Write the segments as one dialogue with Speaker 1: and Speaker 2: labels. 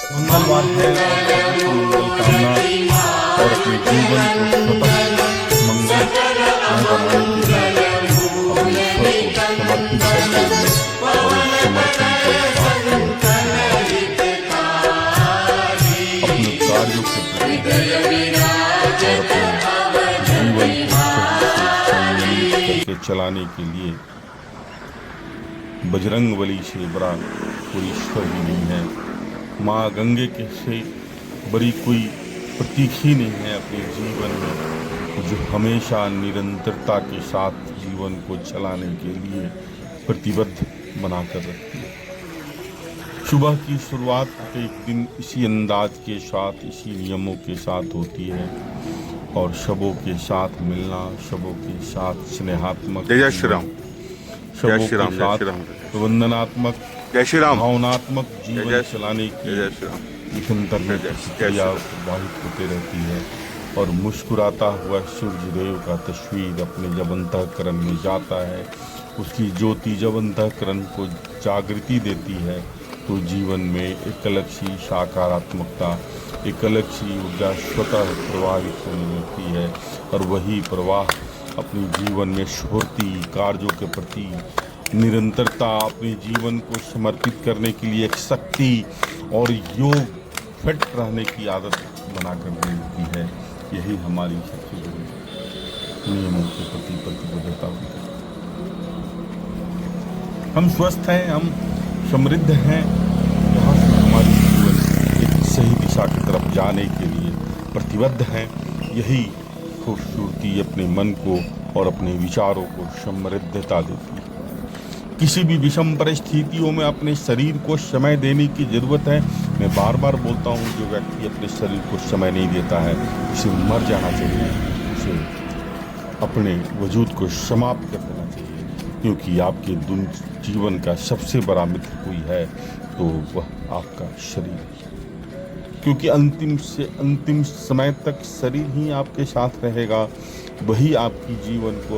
Speaker 1: मंगलवार है और सबकी मंगल कामना और अपने जीवन को स्वतः मंगलमय बनाने के लिए अपने ईश्वर को समर्पित करते हुए और उस समर्पण के साथ अपने कार्यों के प्रति और अपने जीवन को सही से संयमित करके चलाने के लिए बजरंगबली से बड़ा कोई ईश्वर ही नहीं है। माँ गंगे के से बड़ी कोई प्रतीक ही नहीं है अपने जीवन में, जो हमेशा निरंतरता के साथ जीवन को चलाने के लिए प्रतिबद्ध बनाकर रखती है। सुबह की शुरुआत एक दिन इसी अंदाज के साथ, इसी नियमों के साथ होती है और शबों के साथ मिलना, शबों के साथ स्नेहात्मक,
Speaker 2: जय श्री राम,
Speaker 1: शबों के साथ प्रबंधनात्मक, भावनात्मक जीवन चलाने की निरंतर प्रतिक्रिया प्रभावित होती रहती है। और मुस्कुराता हुआ सूर्यदेव का तस्वीर अपने जब अंतःकरण में जाता है, उसकी ज्योति जब अंतःकरण को जागृति देती है, तो जीवन में एक अलग सी सकारात्मकता, एक अलग सी ऊर्जा स्वतः प्रवाहित होने लगती है। और वही प्रवाह अपने जीवन में स्फूर्ति, कार्यों के प्रति निरंतरता, अपने जीवन को समर्पित करने के लिए एक शक्ति और योग, फिट रहने की आदत बनाकर देती है। यही हमारी सबसे बड़ी नियमों के प्रति प्रतिबद्धता होती है। हम स्वस्थ हैं, हम समृद्ध हैं, यहाँ से हमारी जीवन एक सही दिशा की तरफ जाने के लिए प्रतिबद्ध हैं। यही खूबसूरती अपने मन को और अपने विचारों को समृद्धता देती है। किसी भी विषम परिस्थितियों में अपने शरीर को समय देने की ज़रूरत है। मैं बार बार बोलता हूँ, जो व्यक्ति अपने शरीर को समय नहीं देता है उसे मर जाना चाहिए, उसे अपने वजूद को समाप्त कर देना चाहिए, क्योंकि आपके जीवन का सबसे बड़ा मित्र कोई है तो वह आपका शरीर है। क्योंकि अंतिम से अंतिम समय तक शरीर ही आपके साथ रहेगा, वही आपकी जीवन को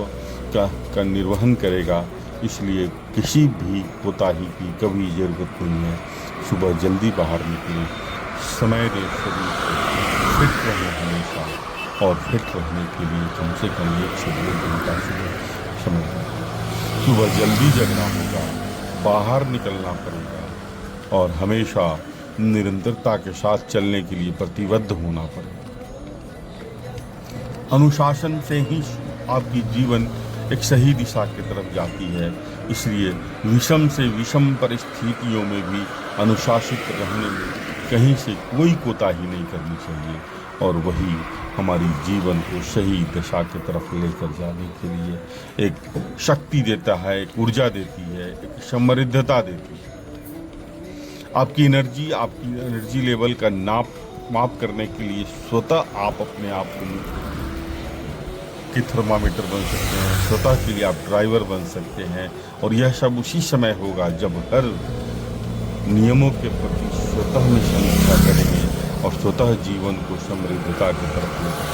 Speaker 1: का निर्वहन करेगा। इसलिए किसी भी कोताही की कभी ज़रूरत नहीं है। सुबह जल्दी बाहर निकलें, समय दें शरीर को, फिट रहें हमेशा, और फिट रहने के लिए कम से कम 1 से 2 घंटा समय दें। सुबह जल्दी जगना होगा, बाहर निकलना पड़ेगा और हमेशा निरंतरता के साथ चलने के लिए प्रतिबद्ध होना पड़ेगा। अनुशासन से ही आपकी जीवन एक सही दिशा की तरफ जाती है। इसलिए विषम से विषम परिस्थितियों में भी अनुशासित रहने में कहीं से कोई कोताही नहीं करनी चाहिए, और वही हमारी जीवन को सही दिशा की तरफ लेकर जाने के लिए एक शक्ति देता है, एक ऊर्जा देती है, एक समृद्धता देती है। आपकी एनर्जी लेवल का माप करने के लिए स्वतः आप अपने आप को की थर्मामीटर बन सकते हैं, स्वतः के लिए आप ड्राइवर बन सकते हैं। और यह सब उसी समय होगा जब हर नियमों के प्रति स्वतः में समीक्षा करेंगे और स्वतः जीवन को समृद्धता की तरफ लेकर।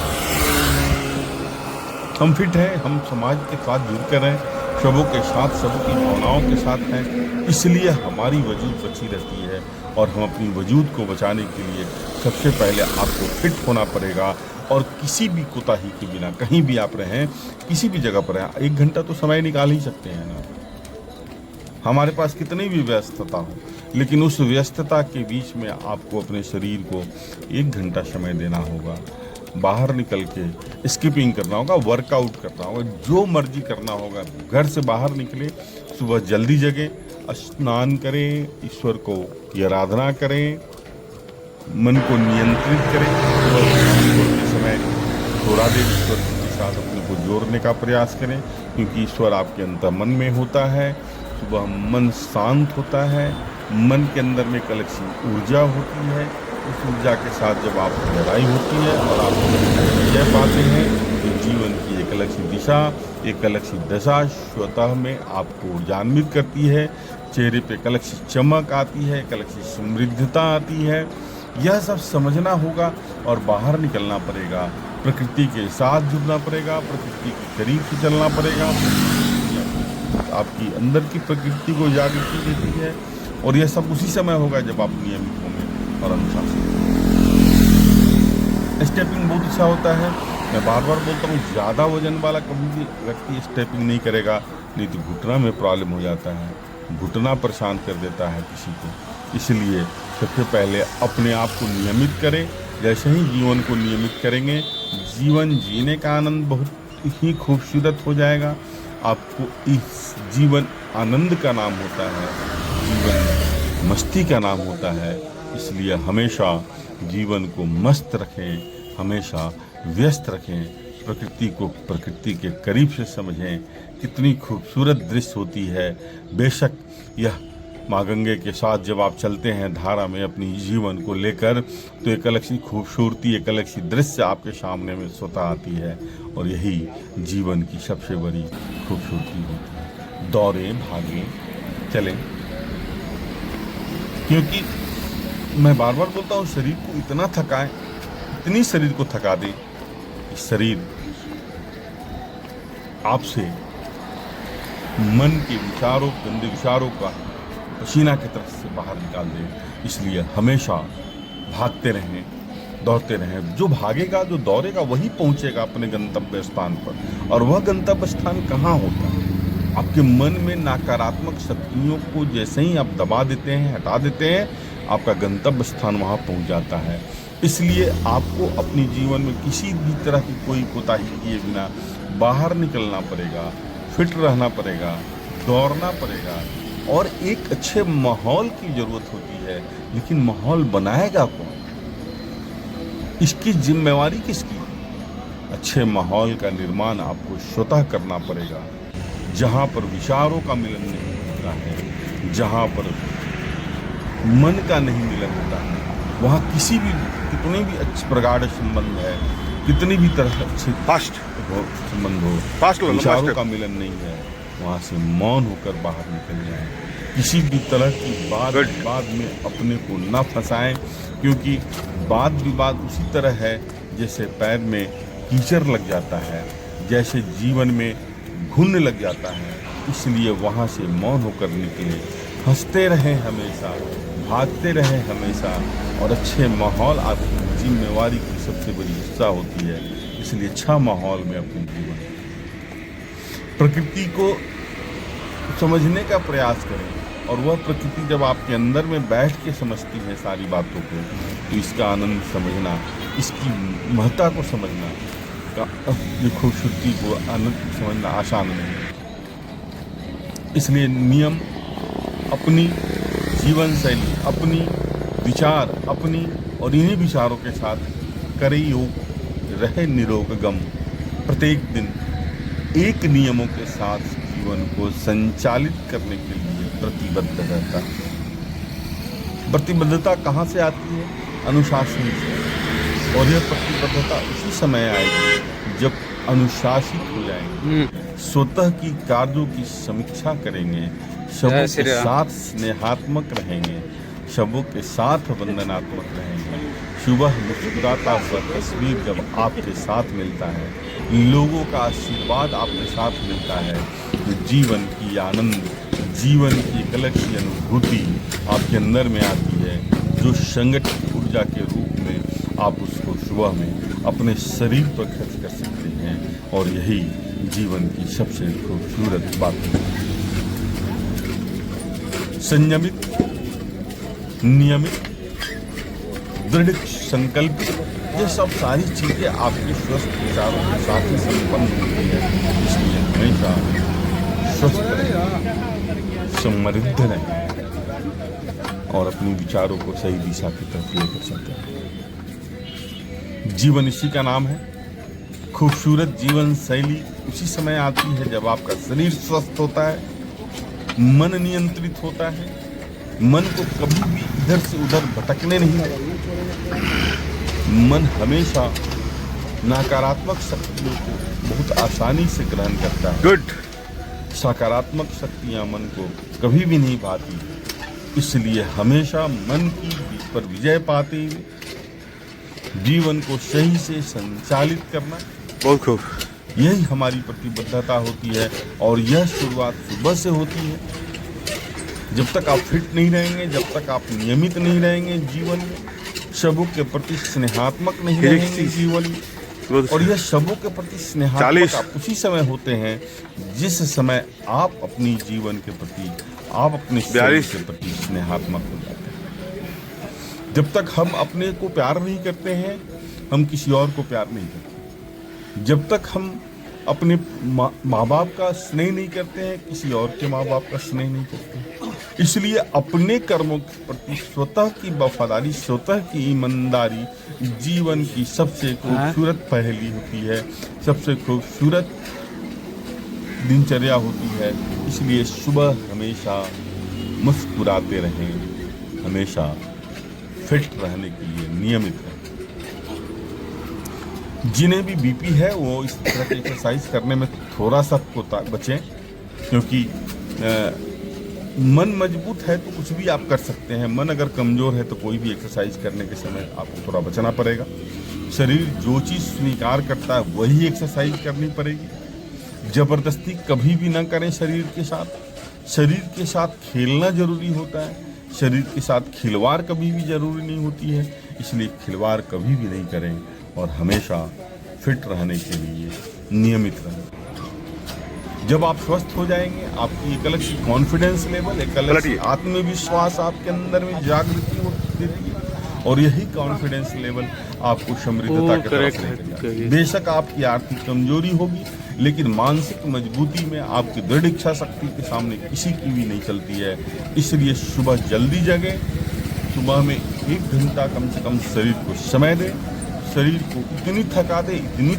Speaker 1: हम फिट हैं, हम समाज के साथ जुड़कर हैं, सबों के साथ, सबकी भावनाओं के साथ हैं, इसलिए हमारी वजूद बची रहती है। और हम अपनी वजूद को बचाने के लिए सबसे पहले आपको फिट होना पड़ेगा, और किसी भी कोताही के बिना कहीं भी आप रहें, किसी भी जगह पर रहें, 1 घंटा तो समय निकाल ही सकते हैं ना। हमारे पास कितनी भी व्यस्तता हो, लेकिन उस व्यस्तता के बीच में आपको अपने शरीर को 1 घंटा समय देना होगा। बाहर निकल के स्किपिंग करना होगा, वर्कआउट करना होगा, जो मर्जी करना होगा। घर से बाहर निकले, सुबह जल्दी जगें, स्नान करें, ईश्वर को की आराधना करें, मन को नियंत्रित करें। समय थोड़ा देर ईश्वर के साथ अपने को जोड़ने का प्रयास करें, क्योंकि ईश्वर आपके अंतर्मन में होता है। सुबह मन शांत होता है, मन के अंदर में एक अलग सी ऊर्जा होती है। उस ऊर्जा के साथ जब आपकी लड़ाई होती है और आप विजय पाते हैं, तो जीवन की एक अलग सी दिशा, एक अलग सी दशा स्वतः में आपको ऊर्जान्वित करती है। चेहरे पे एक अलग सी चमक आती है, एक अलग सी समृद्धता आती है। यह सब समझना होगा और बाहर निकलना पड़ेगा, प्रकृति के साथ जुड़ना पड़ेगा, प्रकृति के करीब से चलना पड़ेगा। आपकी अंदर की प्रकृति को जागृति देती है, और यह सब उसी समय होगा जब आप नियमित होंगे। और अनुशासित। स्टेपिंग बहुत अच्छा होता है। मैं बार बार बोलता हूँ, ज़्यादा वजन वाला कभी भी व्यक्ति स्टेपिंग नहीं करेगा, नहीं तो घुटना में प्रॉब्लम हो जाता है, घुटना परेशान कर देता है किसी को। इसलिए सबसे पहले अपने आप को नियमित करें। जैसे ही जीवन को नियमित करेंगे, जीवन जीने का आनंद बहुत ही खूबसूरत हो जाएगा। आपको इस जीवन आनंद का नाम होता है, जीवन मस्ती का नाम होता है। इसलिए हमेशा जीवन को मस्त रखें, हमेशा व्यस्त रखें, प्रकृति को प्रकृति के करीब से समझें। कितनी खूबसूरत दृश्य होती है। बेशक यह माँ गंगे के साथ जब आप चलते हैं धारा में अपनी जीवन को लेकर, तो एक अलग सी खूबसूरती, एक अलग सी दृश्य आपके सामने में स्वतः आती है। और यही जीवन की सबसे बड़ी खूबसूरती होती है। दौड़ें, भागें, चलें, क्योंकि मैं बार बार बोलता हूँ, शरीर को इतना थकाएं, इतनी शरीर को थका दें कि शरीर आपसे मन के विचारों, गंदे विचारों का पसीना की तरफ से बाहर निकाल दे। इसलिए हमेशा भागते रहें, दौड़ते रहें। जो भागेगा, जो दौड़ेगा, वही पहुंचेगा अपने गंतव्य स्थान पर। और वह गंतव्य स्थान कहाँ होता है? आपके मन में नकारात्मक शक्तियों को जैसे ही आप दबा देते हैं, हटा देते हैं, आपका गंतव्य स्थान वहाँ पहुँच जाता है। इसलिए आपको अपने जीवन में किसी भी तरह की कोई कोताही किए बिना बाहर निकलना पड़ेगा, फिट रहना पड़ेगा, दौड़ना पड़ेगा। और एक अच्छे माहौल की ज़रूरत होती है, लेकिन माहौल बनाएगा कौन? इसकी जिम्मेवारी किसकी? अच्छे माहौल का निर्माण आपको स्वतः करना पड़ेगा। जहाँ पर विचारों का मिलन नहीं होता है, जहाँ पर मन का नहीं मिलन होता है, वहाँ किसी भी कितने भी अच्छे प्रगाढ़ संबंध है, कितनी भी तरह अच्छे संबंध हो, विचारों का मिलन नहीं है, वहाँ से मौन होकर बाहर निकल जाएं। किसी भी तरह की बात विवाद में अपने को न फंसाएं, क्योंकि वाद विवाद उसी तरह है जैसे पैर में कीचड़ लग जाता है, जैसे जीवन में घुन लग जाता है। इसलिए वहाँ से मौन होकर निकले, हंसते रहें हमेशा, भागते रहें हमेशा। और अच्छे माहौल आपकी जिम्मेवारी की सबसे बड़ी हिस्सा होती है। इसलिए अच्छा माहौल में अपने जीवन, प्रकृति को समझने का प्रयास करें। और वह प्रकृति जब आपके अंदर में बैठ के समझती है सारी बातों को, तो इसका आनंद समझना, इसकी महत्ता को समझना, ये खूबसूरती को आनंद समझना आसान नहीं। इसलिए नियम, अपनी जीवन शैली, अपनी विचार, अपनी और इन्हीं विचारों के साथ करे योग, रहे निरोग गम। प्रत्येक दिन एक नियमों के साथ जीवन को संचालित करने के लिए प्रतिबद्ध रहता है। प्रतिबद्धता कहाँ से आती है? अनुशासन से। और यह प्रतिबद्धता उसी समय आएगी जब अनुशासित हो जाएंगे, स्वतः की कार्यों की समीक्षा करेंगे, सबों के साथ स्नेहात्मक रहेंगे, सबों के साथ वंदनात्मक रहेंगे। सुबह मुस्कुराता हुआ तस्वीर जब आपके साथ मिलता है, लोगों का आशीर्वाद आपके साथ मिलता है, तो जीवन की आनंद, जीवन की एक अलग सी अनुभूति आपके अंदर में आती है, जो संगठित ऊर्जा के रूप में आप उसको सुबह में अपने शरीर पर खर्च कर सकते हैं। और यही जीवन की सबसे खूबसूरत बात है। संयमित, नियमित, दृढ़ संकल्पित, ये सब सारी चीजें आपके स्वस्थ विचारों के साथ ही संपन्न होती है। इसलिए हमेशा स्वस्थ रहें, समृद्ध रहें और अपने विचारों को सही दिशा की तरफ लेकर चलते हैं। जीवन इसी का नाम है। खूबसूरत जीवन शैली उसी समय आती है जब आपका शरीर स्वस्थ होता है, मन नियंत्रित होता है, मन को कभी भी इधर से उधर भटकने नहीं देता। मन हमेशा नकारात्मक शक्तियों को बहुत आसानी से ग्रहण करता है। सकारात्मक शक्तियां मन को कभी भी नहीं पाती। इसलिए हमेशा मन की पर विजय पाते जीवन को सही से संचालित करना,
Speaker 2: बहुत खूब,
Speaker 1: यही हमारी प्रतिबद्धता होती है। और यह शुरुआत सुबह से होती है। जब तक आप फिट नहीं रहेंगे, जब तक आप नियमित नहीं रहेंगे जीवन में, शबों के प्रति स्नेहात्मक नहीं रहेंगे जीवन में, और यह शबों के प्रति स्नेहात्मक आप उसी समय होते हैं जिस समय आप अपनी जीवन के प्रति, आप अपने शरीर के प्रति स्नेहात्मक हो जाते हैं। जब तक हम अपने को प्यार नहीं करते हैं, हम किसी और को प्यार नहीं करते। जब तक हम अपने माँ बाप का स्नेह नहीं करते हैं, किसी और के माँ बाप का स्नेह नहीं करते। इसलिए अपने कर्मों के प्रति स्वतः की वफादारी, स्वतः की ईमानदारी जीवन की सबसे खूबसूरत पहली होती है, सबसे खूबसूरत दिनचर्या होती है। इसलिए सुबह हमेशा मुस्कुराते रहें, हमेशा फिट रहने के लिए नियमित रहें। जिन्हें भी बीपी है वो इस तरह की एक्सरसाइज करने में थोड़ा सा बचें, क्योंकि मन मजबूत है तो कुछ भी आप कर सकते हैं, मन अगर कमज़ोर है तो कोई भी एक्सरसाइज करने के समय आपको थोड़ा बचना पड़ेगा। शरीर जो चीज़ स्वीकार करता है वही एक्सरसाइज करनी पड़ेगी। ज़बरदस्ती कभी भी ना करें शरीर के साथ। शरीर के साथ खेलना ज़रूरी होता है, शरीर के साथ खिलवाड़ कभी भी ज़रूरी नहीं होती है। इसलिए खिलवाड़ कभी भी नहीं करें और हमेशा फिट रहने के लिए नियमित रहें। जब आप स्वस्थ हो जाएंगे, आपकी एक अलग सी कॉन्फिडेंस लेवल, एक अलग सी आत्मविश्वास आपके अंदर में जागृति देती है, और यही कॉन्फिडेंस लेवल आपको समृद्धता की तरफ लेकर जाता है। बेशक आपकी आर्थिक कमजोरी होगी, लेकिन मानसिक मजबूती में आपकी दृढ़ इच्छा शक्ति के सामने किसी की भी नहीं चलती है। इसलिए सुबह जल्दी जगें, सुबह में 1 घंटा कम से कम शरीर को समय दें। शरीर को इतनी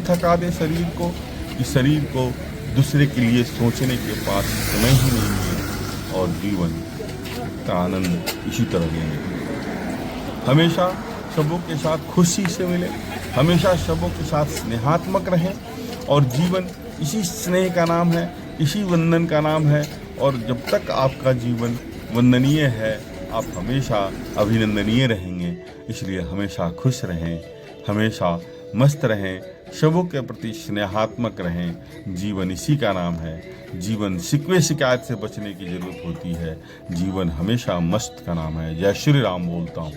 Speaker 1: थका दे शरीर को कि शरीर को दूसरे के लिए सोचने के पास समय ही नहीं है, और जीवन का आनंद इसी तरह लेंगे। हमेशा सबों के साथ खुशी से मिले, हमेशा सबों के साथ स्नेहात्मक रहें, और जीवन इसी स्नेह का नाम है, इसी वंदन का नाम है। और जब तक आपका जीवन वंदनीय है, आप हमेशा अभिनंदनीय रहेंगे। इसलिए हमेशा खुश रहें, हमेशा मस्त रहें, सबों के प्रति स्नेहात्मक रहें। जीवन इसी का नाम है। जीवन शिकवे शिकायत से बचने की जरूरत होती है। जीवन हमेशा मस्त का नाम है। जय श्री राम बोलता हूँ।